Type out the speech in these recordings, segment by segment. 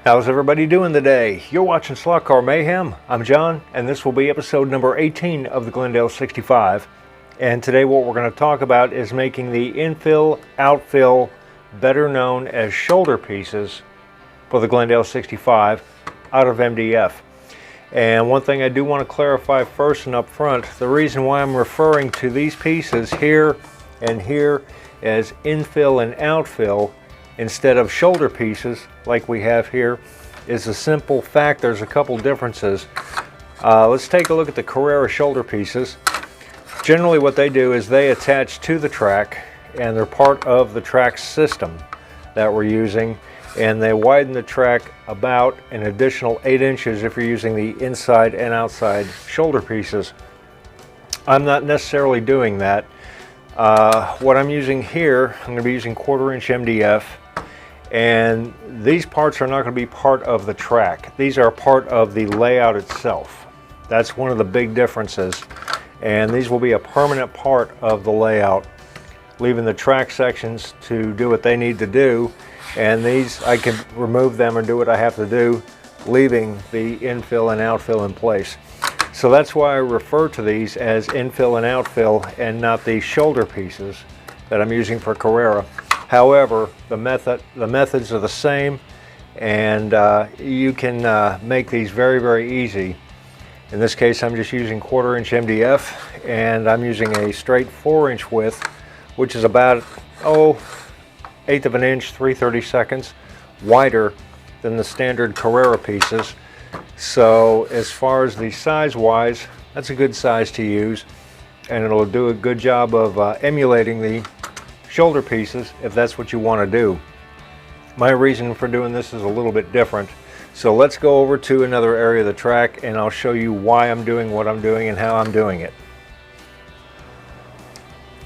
How's everybody doing today? You're watching Slot Car Mayhem. I'm John, and this will be episode number 18 of the Glendale 65. And today what we're going to talk about is making the Infill, Outfill, better known as shoulder pieces for the Glendale 65 out of MDF. And one thing I do want to clarify first and up front, the reason why I'm referring to these pieces here and here as Infill and Outfill instead of shoulder pieces like we have here is a simple fact. There's a couple differences. Let's take a look at the Carrera shoulder pieces. Generally what they do is they attach to the track, and they're part of the track system that we're using, and they widen the track about an additional 8 inches if you're using the inside and outside shoulder pieces. I'm not necessarily doing that. What I'm using here, I'm going to be using 1/4 inch MDF, and these parts are not going to be part of the track. These are part of the layout itself. That's one of the big differences, and these will be a permanent part of the layout, leaving the track sections to do what they need to do, and these I can remove them and do what I have to do, leaving the infill and outfill in place. So that's why I refer to these as infill and outfill and not the shoulder pieces that I'm using for Carrera. However, the methods are the same, and you can make these very, very easy. In this case, I'm just using 1/4 inch MDF, and I'm using a straight 4-inch width, which is about 1/8 of an inch, 3/32 wider than the standard Carrera pieces. So as far as the size wise, that's a good size to use, and it'll do a good job of emulating the shoulder pieces if that's what you want to do. My reason for doing this is a little bit different. So let's go over to another area of the track, and I'll show you why I'm doing what I'm doing and how I'm doing it.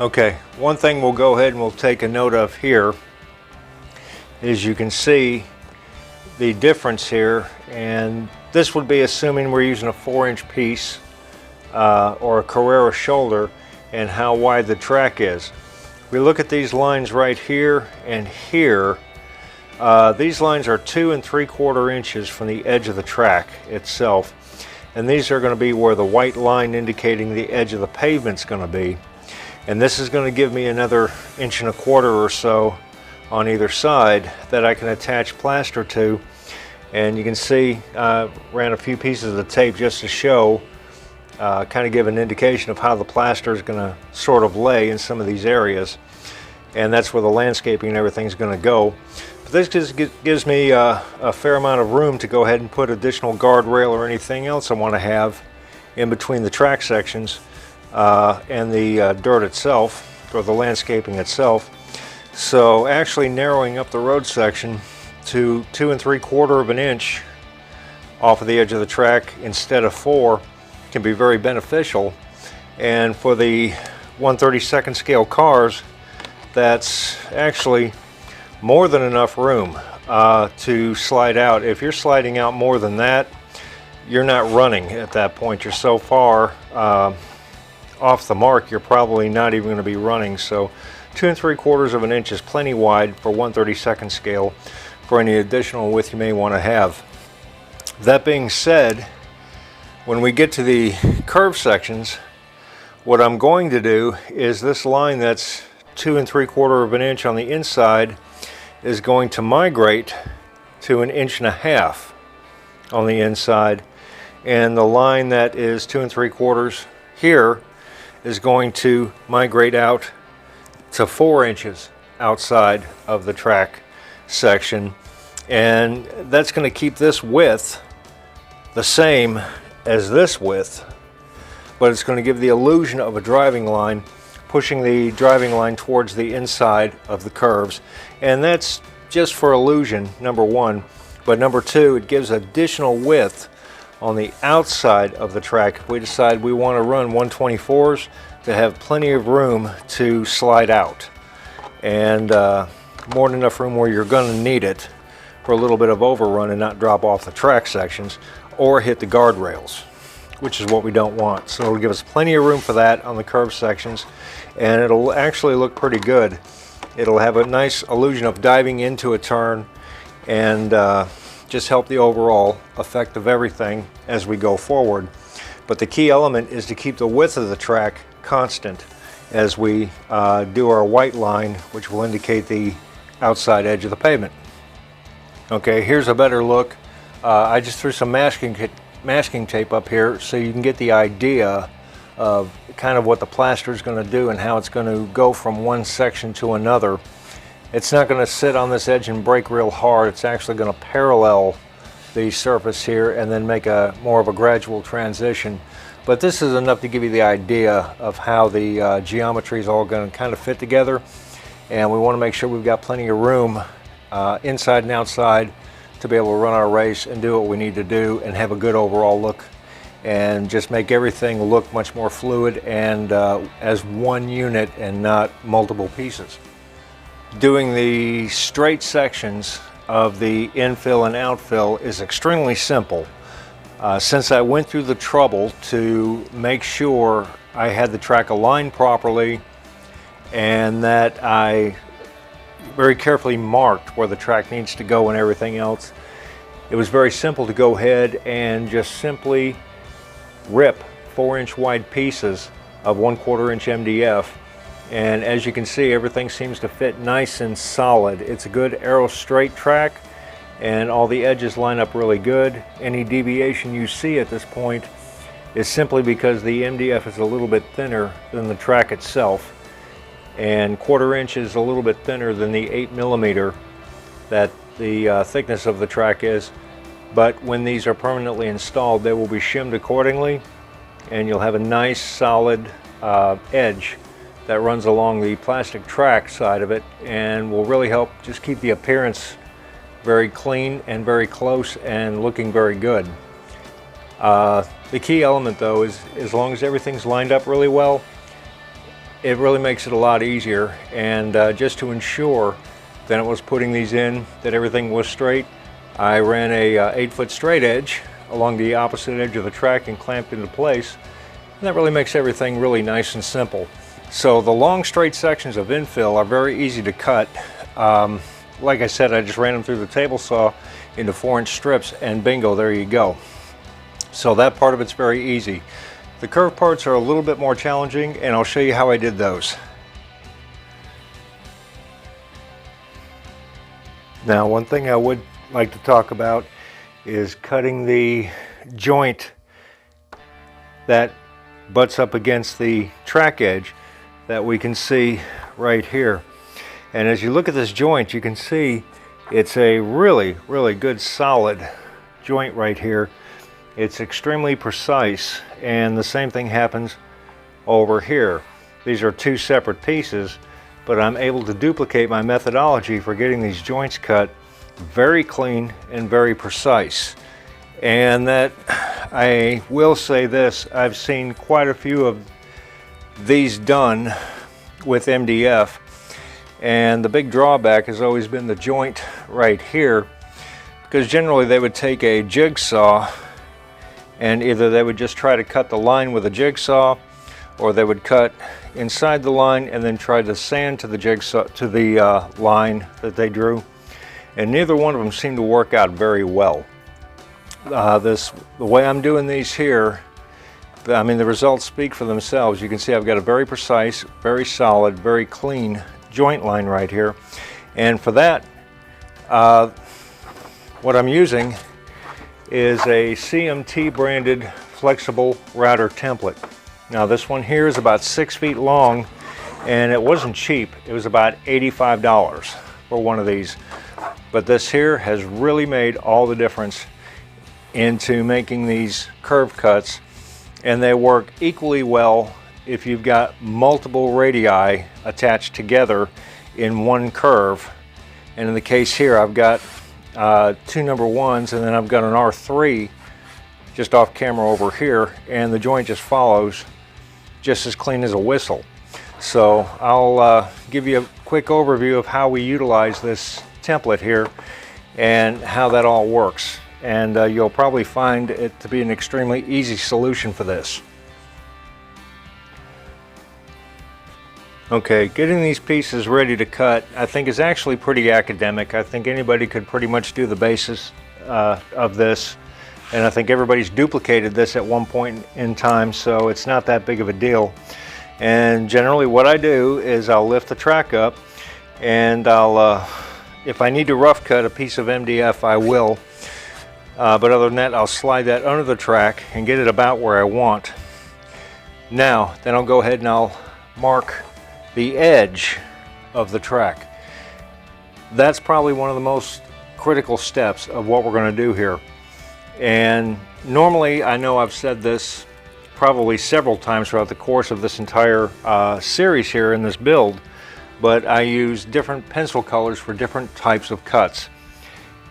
Okay, one thing we'll go ahead and we'll take a note of here is you can see the difference here, and this would be assuming we're using a 4-inch piece or a Carrera shoulder, and how wide the track is. We look at these lines right here and here. These lines are 2 3/4 inches from the edge of the track itself, and these are going to be where the white line indicating the edge of the pavement is going to be. And this is going to give me another 1 1/4 inches or so on either side that I can attach plaster to. And you can see ran a few pieces of tape just to show, kind of give an indication of how the plaster is going to sort of lay in some of these areas, and that's where the landscaping and everything is going to go. But this just gives me a fair amount of room to go ahead and put additional guardrail or anything else I want to have in between the track sections and the dirt itself, or the landscaping itself. So actually narrowing up the road section to 2 3/4 inches off of the edge of the track instead of 4 can be very beneficial. And for the 1/32 scale cars, that's actually more than enough room to slide out. If you're sliding out more than that, you're not running at that point. You're so far off the mark, you're probably not even going to be running. So 2 3/4 inches is plenty wide for 1/32 scale for any additional width you may want to have. That being said, when we get to the curve sections, what I'm going to do is this line that's 2 3/4 inches on the inside is going to migrate to 1.5 inches on the inside, and the line that is 2 3/4 here is going to migrate out to 4 inches outside of the track section, and that's going to keep this width the same as this width, but it's going to give the illusion of a driving line, pushing the driving line towards the inside of the curves. And that's just for illusion, number one, but number two, it gives additional width on the outside of the track if we decide we want to run 124s to have plenty of room to slide out, and more than enough room where you're going to need it for a little bit of overrun and not drop off the track sections or hit the guardrails, which is what we don't want. So it'll give us plenty of room for that on the curve sections, and it'll actually look pretty good. It'll have a nice illusion of diving into a turn and just help the overall effect of everything as we go forward. But the key element is to keep the width of the track constant as we do our white line, which will indicate the outside edge of the pavement. Okay, here's a better look. I just threw some masking tape up here so you can get the idea of kind of what the plaster is going to do and how it's going to go from one section to another. It's not going to sit on this edge and break real hard. It's actually going to parallel the surface here and then make a more of a gradual transition. But this is enough to give you the idea of how the geometry is all going to kind of fit together. And we want to make sure we've got plenty of room inside and outside to be able to run our race and do what we need to do and have a good overall look and just make everything look much more fluid and as one unit and not multiple pieces. Doing the straight sections of the infill and outfill is extremely simple. Since I went through the trouble to make sure I had the track aligned properly and that I very carefully marked where the track needs to go and everything else, it was very simple to go ahead and just simply rip 4-inch wide pieces of 1/4 inch MDF. And as you can see, everything seems to fit nice and solid. It's a good arrow straight track and all the edges line up really good. Any deviation you see at this point is simply because the MDF is a little bit thinner than the track itself, and 1/4 inch is a little bit thinner than the 8mm that the thickness of the track is. But when these are permanently installed, they will be shimmed accordingly and you'll have a nice solid edge that runs along the plastic track side of it and will really help just keep the appearance very clean and very close and looking very good. The key element though is as long as everything's lined up really well, it really makes it a lot easier. And just to ensure that it was putting these in, that everything was straight, I ran a 8-foot straight edge along the opposite edge of the track and clamped into place. And that really makes everything really nice and simple. So the long straight sections of infill are very easy to cut. Like I said, I just ran them through the table saw into 4-inch strips and bingo, there you go. So that part of it's very easy. The curved parts are a little bit more challenging and I'll show you how I did those. Now, one thing I would like to talk about is cutting the joint that butts up against the track edge that we can see right here. And as you look at this joint, you can see it's a really good solid joint right here. It's extremely precise, and the same thing happens over here. These are two separate pieces, but I'm able to duplicate my methodology for getting these joints cut very clean and very precise. And that, I will say this, I've seen quite a few of these done with MDF, and the big drawback has always been the joint right here, because generally they would take a jigsaw and either they would just try to cut the line with a jigsaw, or they would cut inside the line and then try to sand to the jigsaw to the line that they drew, and neither one of them seemed to work out very well. The way I'm doing these here, I mean, the results speak for themselves. You can see I've got a very precise, very solid, very clean joint line right here. And for that, what I'm using is a CMT branded flexible router template. Now this one here is about 6 feet long, and it wasn't cheap. It was about $85 for one of these. But this here has really made all the difference into making these curve cuts, and they work equally well if you've got multiple radii attached together in one curve. And in the case here, I've got two number 1s, and then I've got an R3 just off camera over here, and the joint just follows just as clean as a whistle. So I'll give you a quick overview of how we utilize this template here and how that all works. And you'll probably find it to be an extremely easy solution for this. Okay, getting these pieces ready to cut, I think, is actually pretty academic. I think anybody could pretty much do the of this, and I think everybody's duplicated this at one point in time, so it's not that big of a deal. And generally what I do is I'll lift the track up, and I'll if I need to rough cut a piece of MDF, I will, but other than that, I'll slide that under the track and get it about where I want. Now then I'll go ahead and I'll mark the edge of the track. That's probably one of the most critical steps of what we're going to do here. And normally, I know I've said this probably several times throughout the course of this entire series here in this build, but I use different pencil colors for different types of cuts.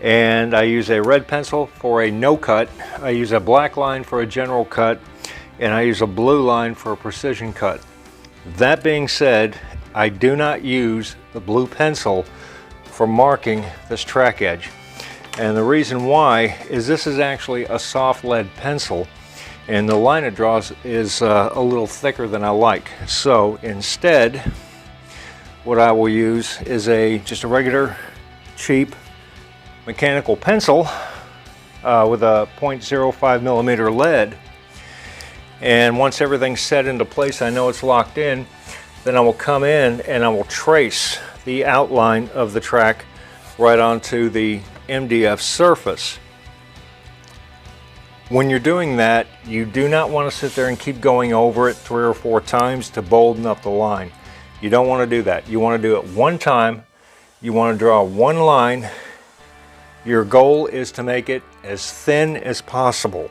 And I use a red pencil for a no cut, I use a black line for a general cut, and I use a blue line for a precision cut. That being said, I do not use the blue pencil for marking this track edge. And the reason why is this is actually a soft lead pencil, and the line it draws is a little thicker than I like. So instead, what I will use is just a regular cheap mechanical pencil with a 0.05 millimeter lead. And once everything's set into place, I know it's locked in, then I will come in and I will trace the outline of the track right onto the MDF surface. When you're doing that, you do not want to sit there and keep going over it 3 or 4 times to bolden up the line. You don't want to do that. You want to do it one time. You want to draw one line. Your goal is to make it as thin as possible.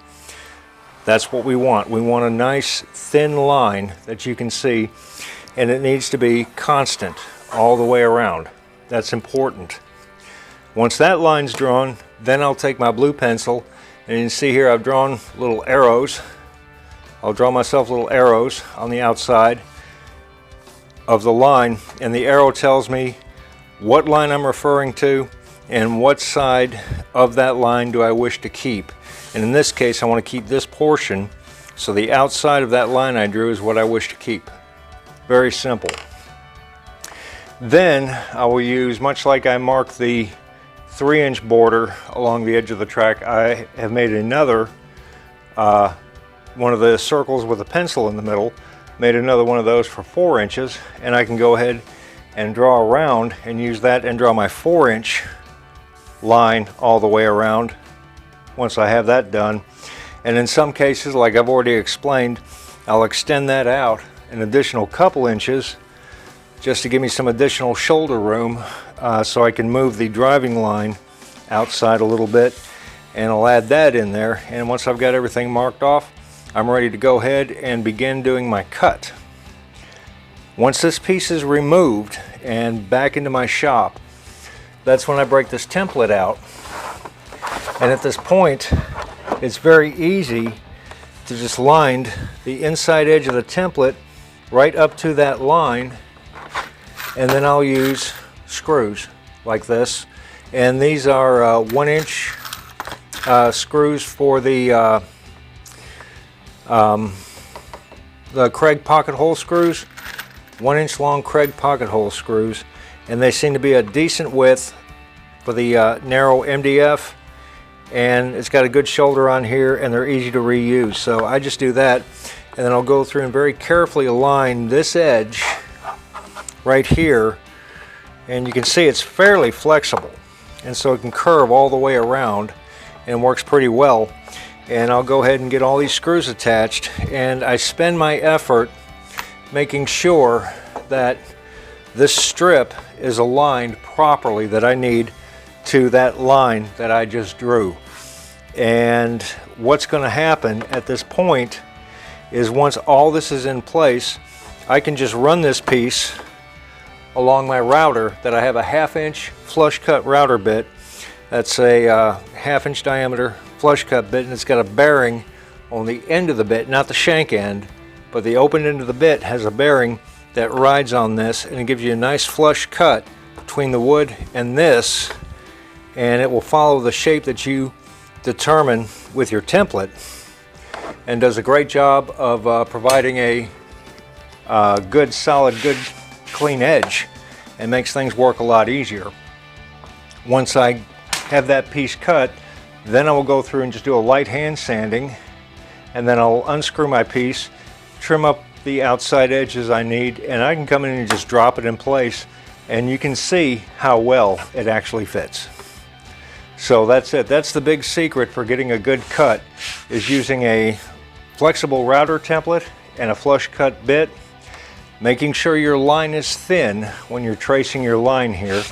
That's what we want. We want a nice thin line that you can see, and it needs to be constant all the way around. That's important. Once that line's drawn, then I'll take my blue pencil, and you can see here I've drawn little arrows. I'll draw myself little arrows on the outside of the line, and the arrow tells me what line I'm referring to and what side of that line do I wish to keep. And in this case, I want to keep this portion, so the outside of that line I drew is what I wish to keep. Very simple. Then I will use, much like I marked the 3-inch border along the edge of the track, I have made another one of the circles with a pencil in the middle, made another one of those for 4 inches, and I can go ahead and draw around and use that and draw my 4-inch line all the way around once I have that done. And in some cases, like I've already explained, I'll extend that out an additional couple inches just to give me some additional shoulder room, so I can move the driving line outside a little bit, and I'll add that in there. And once I've got everything marked off, I'm ready to go ahead and begin doing my cut. Once this piece is removed and back into my shop, that's when I break this template out. And at this point, it's very easy to just line the inside edge of the template right up to that line, and then I'll use screws like this. And these are 1-inch screws for the Craig pocket hole screws, 1-inch long Craig pocket hole screws, and they seem to be a decent width for the narrow MDF, and it's got a good shoulder on here, and they're easy to reuse. So I just do that, and then I'll go through and very carefully align this edge right here, and you can see it's fairly flexible, and so it can curve all the way around and works pretty well. And I'll go ahead and get all these screws attached, and I spend my effort making sure that this strip is aligned properly that I need to that line that I just drew. And what's going to happen at this point is, once all this is in place, I can just run this piece along my router that I have, a 1/2-inch flush cut router bit. That's a 1/2-inch diameter flush cut bit, and it's got a bearing on the end of the bit, not the shank end, but the open end of the bit has a bearing that rides on this, and it gives you a nice flush cut between the wood and this, and it will follow the shape that you determine with your template, and does a great job of providing a good, solid, good clean edge, and makes things work a lot easier. Once I have that piece cut, Then I will go through and just do a light hand sanding, and then I'll unscrew my piece, trim up the outside edges I need, and I can come in and just drop it in place, and you can see how well it actually fits. So that's it. That's the big secret for getting a good cut, is using a flexible router template and a flush cut bit, making sure your line is thin when you're tracing your line here,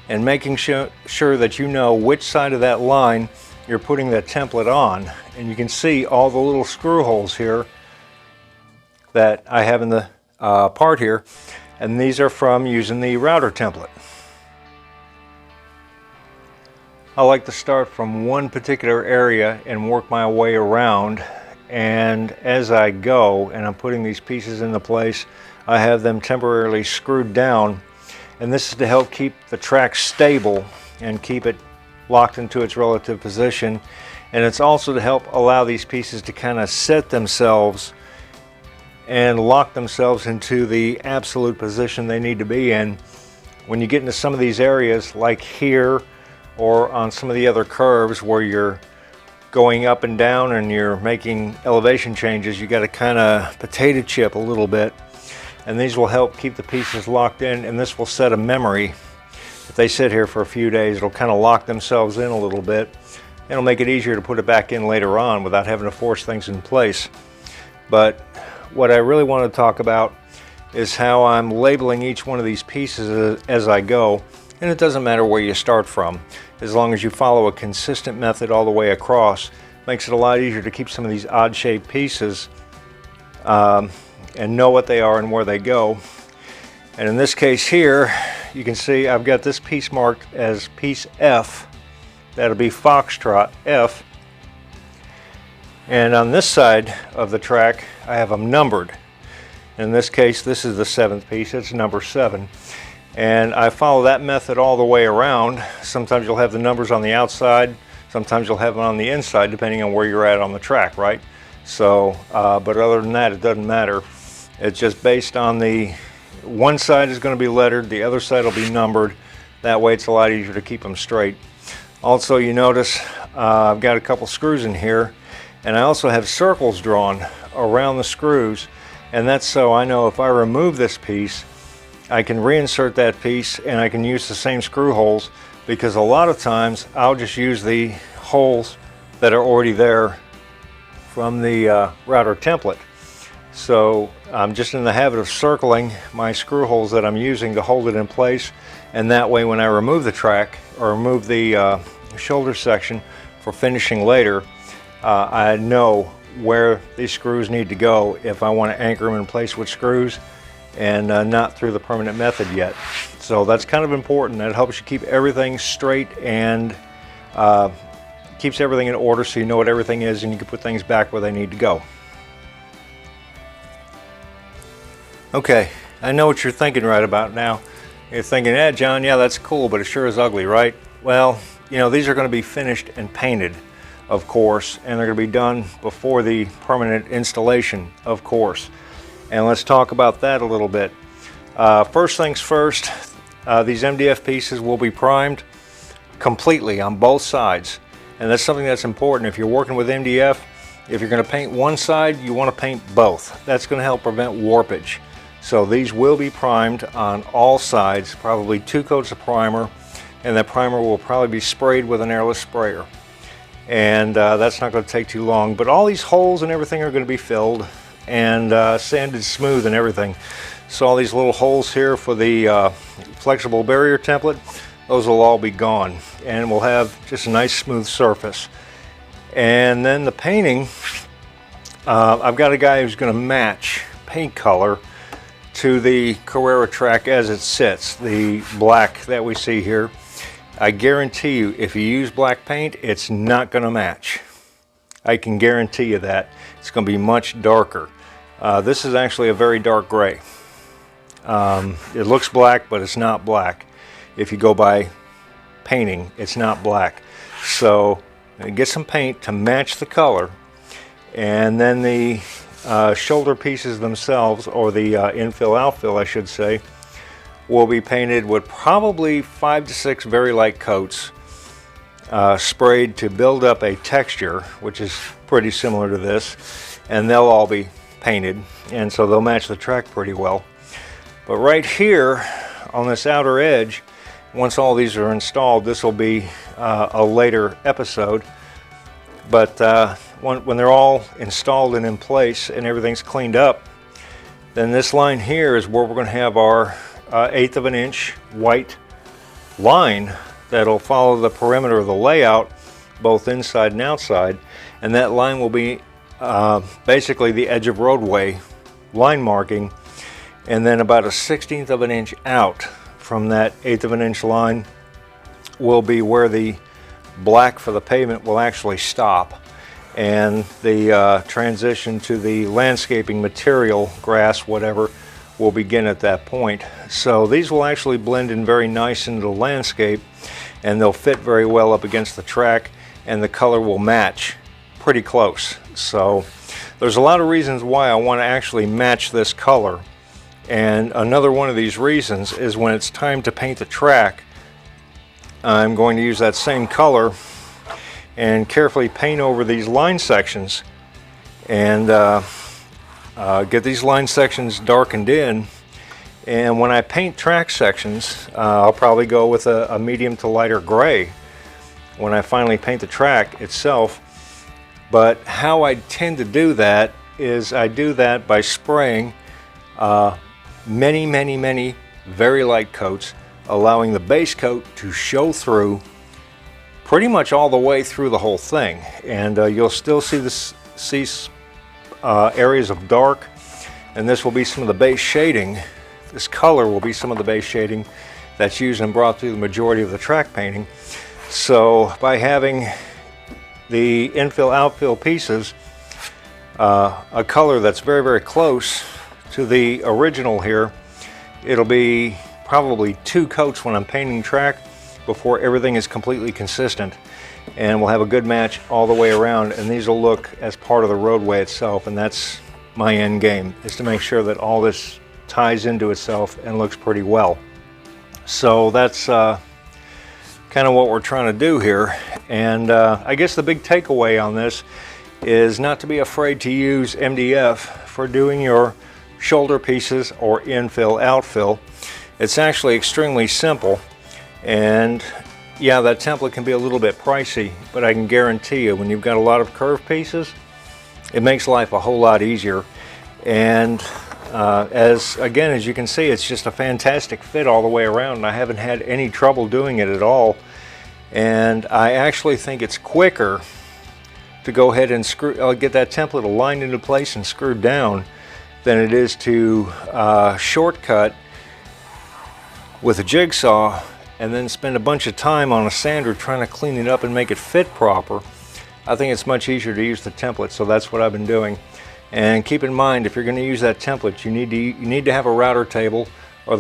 and making sure that you know which side of that line you're putting that template on. And you can see all the little screw holes here that I have in the part here, and these are from using the router template. I like to start from one particular area and work my way around, and as I go and I'm putting these pieces into place, I have them temporarily screwed down, and this is to help keep the track stable and keep it locked into its relative position, and it's also to help allow these pieces to kind of set themselves and lock themselves into the absolute position they need to be in. When you get into some of these areas like here or on some of the other curves where you're going up and down and you're making elevation changes, you got to kind of potato chip a little bit, and these will help keep the pieces locked in, and this will set a memory. If they sit here for a few days, it'll kind of lock themselves in a little bit. It'll make it easier to put it back in later on without having to force things in place. But what I really want to talk about is how I'm labeling each one of these pieces as I go, and it doesn't matter where you start from, as long as you follow a consistent method all the way across. Makes it a lot easier to keep some of these odd shaped pieces and know what they are and where they go. And in this case here, you can see I've got this piece marked as piece F. That'll be Foxtrot F. And on this side of the track, I have them numbered. In this case, this is the 7th piece, it's number 7. And I follow that method all the way around. Sometimes you'll have the numbers on the outside, sometimes you'll have them on the inside, depending on where you're at on the track, right? So, but other than that, it doesn't matter. It's just based on the one side is going to be lettered, the other side will be numbered. That way it's a lot easier to keep them straight. Also, you notice I've got a couple screws in here, and I also have circles drawn around the screws, and that's so I know if I remove this piece, I can reinsert that piece and I can use the same screw holes, because a lot of times I'll just use the holes that are already there from the router template. So I'm just in the habit of circling my screw holes that I'm using to hold it in place, and that way when I remove the track or remove the shoulder section for finishing later, I know where these screws need to go if I want to anchor them in place with screws and not through the permanent method yet. So that's kind of important. That helps you keep everything straight and keeps everything in order, so you know what everything is and you can put things back where they need to go. Okay, I know what you're thinking right about now. You're thinking, John, yeah, that's cool, but it sure is ugly, right? Well, you know, these are going to be finished and painted, of course, and they're going to be done before the permanent installation, of course. And let's talk about that a little bit. First things first, these MDF pieces will be primed completely on both sides. And that's something that's important. If you're working with MDF, if you're going to paint one side, you want to paint both. That's going to help prevent warpage. So these will be primed on all sides, probably 2 coats of primer, and that primer will probably be sprayed with an airless sprayer. And that's not going to take too long, but all these holes and everything are going to be filled and sanded smooth and everything. So all these little holes here for the flexible barrier template, those will all be gone, and we'll have just a nice smooth surface. And then the painting, I've got a guy who's going to match paint color to the Carrera track as it sits, the black that we see here. I guarantee you, if you use black paint, it's not going to match. I can guarantee you that. It's going to be much darker. This is actually a very dark gray. It looks black, but it's not black. If you go by painting, it's not black. So get some paint to match the color, and then the shoulder pieces themselves, or the infill outfill I should say, will be painted with probably 5 to 6 very light coats. sprayed to build up a texture, which is pretty similar to this, and they'll all be painted, and so they'll match the track pretty well. But right here on this outer edge, once all these are installed, this will be a later episode, but when they're all installed and in place and everything's cleaned up, then this line here is where we're going to have our 1/8 of an inch white line that'll follow the perimeter of the layout, both inside and outside, and that line will be basically the edge of roadway line marking, and then about a 1/16 of an inch out from that 1/8 of an inch line will be where the black for the pavement will actually stop, and the transition to the landscaping material, grass, whatever, will begin at that point. So these will actually blend in very nice into the landscape, and they'll fit very well up against the track, and the color will match pretty close. So there's a lot of reasons why I want to actually match this color, and another one of these reasons is when it's time to paint the track, I'm going to use that same color and carefully paint over these line sections and get these line sections darkened in. And when I paint track sections, I'll probably go with a medium to lighter gray when I finally paint the track itself. But how I tend to do that is I do that by spraying many very light coats, allowing the base coat to show through pretty much all the way through the whole thing. And you'll still see areas of dark, and this will be some of the base shading. This color will be some of the base shading that's used and brought through the majority of the track painting. So by having the infill outfill pieces a color that's very close to the original here, it'll be probably 2 coats when I'm painting track before everything is completely consistent, and we'll have a good match all the way around, and these will look as part of the roadway itself. And that's my end game, is to make sure that all this ties into itself and looks pretty well. So that's kind of what we're trying to do here. And I guess the big takeaway on this is not to be afraid to use MDF for doing your shoulder pieces or infill outfill. It's actually extremely simple, and yeah, that template can be a little bit pricey, but I can guarantee you when you've got a lot of curved pieces, it makes life a whole lot easier. And as you can see, it's just a fantastic fit all the way around, and I haven't had any trouble doing it at all. And I actually think it's quicker to go ahead and get that template aligned into place and screwed down than it is to shortcut with a jigsaw and then spend a bunch of time on a sander trying to clean it up and make it fit proper. I think it's much easier to use the template, so that's what I've been doing. And keep in mind, if you're going to use that template, you need to have a router table, or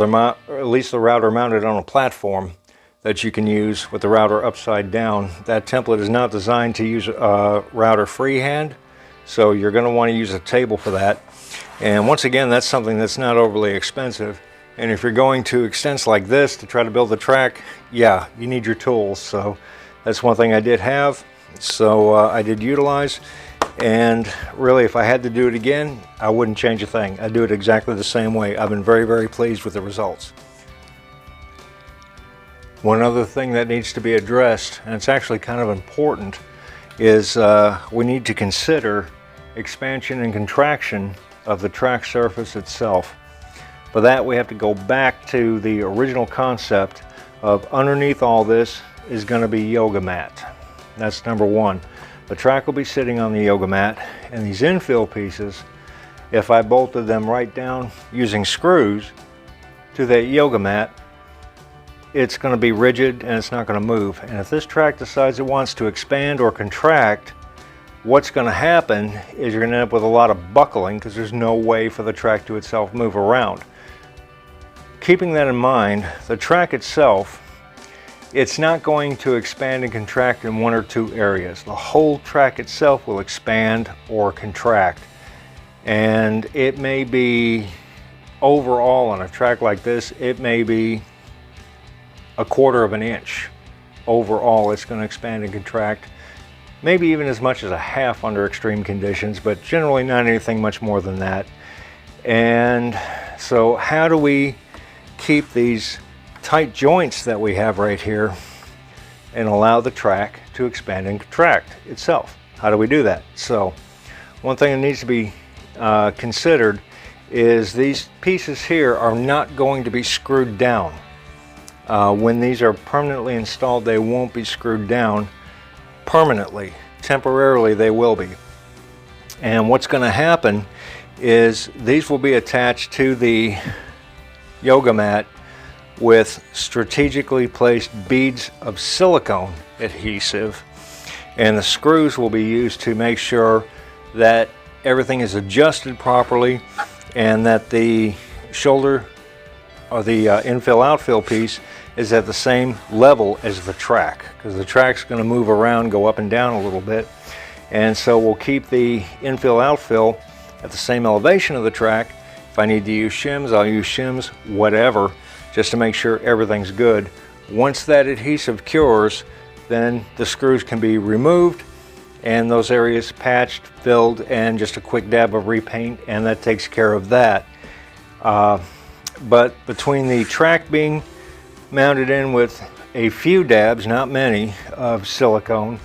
at least the router mounted on a platform that you can use with the router upside down. That template is not designed to use a router freehand, so you're going to want to use a table for that. And once again, that's something that's not overly expensive. And if you're going to extents like this to try to build the track, yeah, you need your tools. So that's one thing I did have, so I did utilize. And really, if I had to do it again, I wouldn't change a thing. I'd do it exactly the same way. I've been very pleased with the results. One other thing that needs to be addressed, and it's actually kind of important, is we need to consider expansion and contraction of the track surface itself. For that, we have to go back to the original concept of underneath all this is going to be yoga mat. That's number one. The track will be sitting on the yoga mat, and these infill pieces, if I bolted them right down using screws to that yoga mat, it's going to be rigid and it's not going to move. And if this track decides it wants to expand or contract, what's going to happen is you're going to end up with a lot of buckling, because there's no way for the track to itself move around. Keeping that in mind, the track itself, it's not going to expand and contract in 1 or 2 areas. The whole track itself will expand or contract. And it may be, overall on a track like this, it may be 1/4 of an inch overall it's going to expand and contract, maybe even as much as a half under extreme conditions, but generally not anything much more than that. And so how do we keep these tight joints that we have right here and allow the track to expand and contract itself? How do we do that? So one thing that needs to be considered is these pieces here are not going to be screwed down. When these are permanently installed, they won't be screwed down permanently. Temporarily they will be. And what's going to happen is these will be attached to the yoga mat with strategically placed beads of silicone adhesive, and the screws will be used to make sure that everything is adjusted properly and that the shoulder or the infill outfill piece is at the same level as the track, because the track's going to move around, go up and down a little bit, and so we'll keep the infill outfill at the same elevation of the track. If I need to use shims, I'll use shims, whatever, just to make sure everything's good. Once that adhesive cures, then the screws can be removed and those areas patched, filled, and just a quick dab of repaint, and that takes care of that. But between the track being mounted in with a few dabs, not many, of silicone,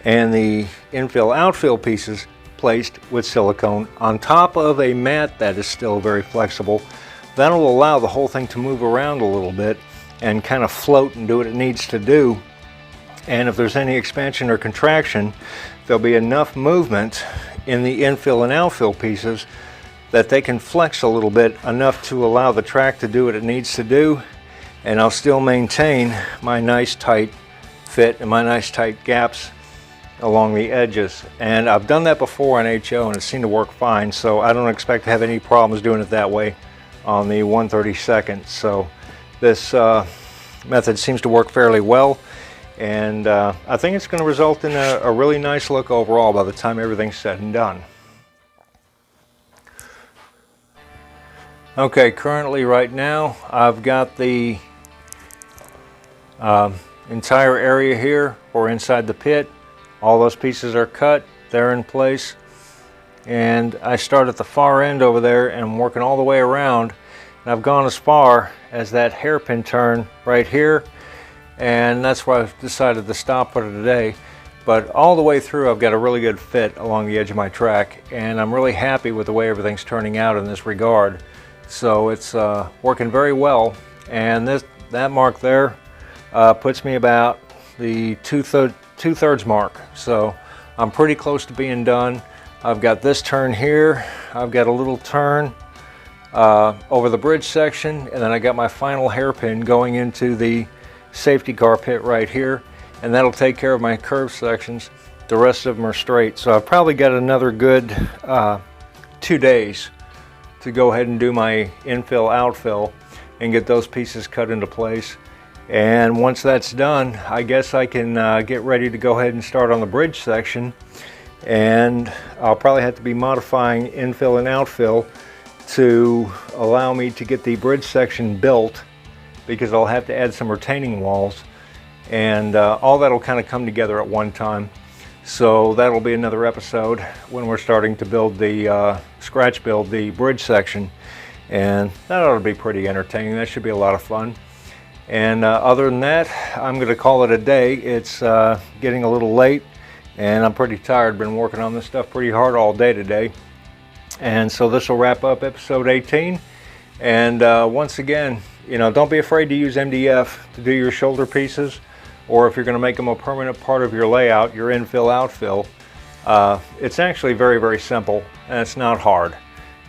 and the infill outfill pieces placed with silicone on top of a mat that is still very flexible, that'll allow the whole thing to move around a little bit and kind of float and do what it needs to do. And if there's any expansion or contraction, there'll be enough movement in the infill and outfill pieces that they can flex a little bit, enough to allow the track to do what it needs to do, and I'll still maintain my nice tight fit and my nice tight gaps along the edges. And I've done that before on HO and it seemed to work fine, so I don't expect to have any problems doing it that way on the 132nd. So this method seems to work fairly well, and I think it's going to result in a really nice look overall by the time everything's said and done. Okay, currently right now I've got the entire area here or inside the pit. All those pieces are cut, they're in place, and I start at the far end over there and I'm working all the way around, and I've gone as far as that hairpin turn right here, and that's where I've decided to stop for today. But all the way through I've got a really good fit along the edge of my track, and I'm really happy with the way everything's turning out in this regard. So it's working very well, and that mark there puts me about the two-thirds mark. So I'm pretty close to being done. I've got this turn here, I've got a little turn over the bridge section, and then I got my final hairpin going into the safety car pit right here, and that'll take care of my curved sections. The rest of them are straight. So I've probably got another good 2 days to go ahead and do my infill outfill and get those pieces cut into place. And once that's done, I guess I can get ready to go ahead and start on the bridge section. And I'll probably have to be modifying infill and outfill to allow me to get the bridge section built, because I'll have to add some retaining walls, and all that'll kind of come together at one time. So that'll be another episode when we're starting to build the scratch build the bridge section, and that ought to be pretty entertaining. That should be a lot of fun. And other than that, I'm going to call it a day. It's getting a little late and I'm pretty tired. Been working on this stuff pretty hard all day today, and so this will wrap up episode 18. And once again, you know, don't be afraid to use MDF to do your shoulder pieces, or if you're going to make them a permanent part of your layout, your infill outfill. It's actually very, very simple, and it's not hard.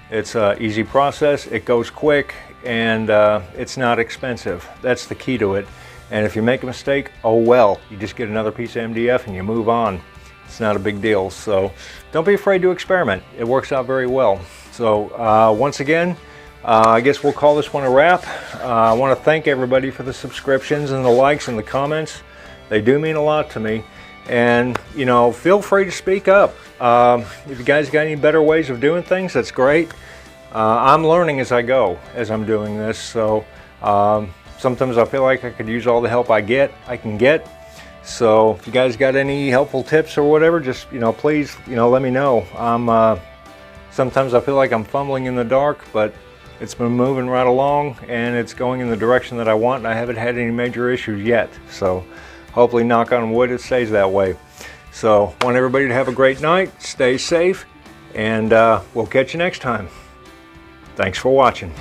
It's an easy process, it goes quick, and it's not expensive. That's the key to it. And if you make a mistake, oh well, you just get another piece of MDF and you move on. It's not a big deal. So don't be afraid to experiment. It works out very well. So once again, I guess we'll call this one a wrap. I want to thank everybody for the subscriptions and the likes and the comments. They do mean a lot to me. And, you know, feel free to speak up. If you guys got any better ways of doing things, that's great. I'm learning as I go, as I'm doing this. So sometimes I feel like I could use all the help I can get. So if you guys got any helpful tips or whatever, just, you know, please, you know, let me know. Sometimes I feel like I'm fumbling in the dark, but it's been moving right along and it's going in the direction that I want, and I haven't had any major issues yet. So hopefully, knock on wood, it stays that way. So want everybody to have a great night, stay safe, and we'll catch you next time. Thanks for watching.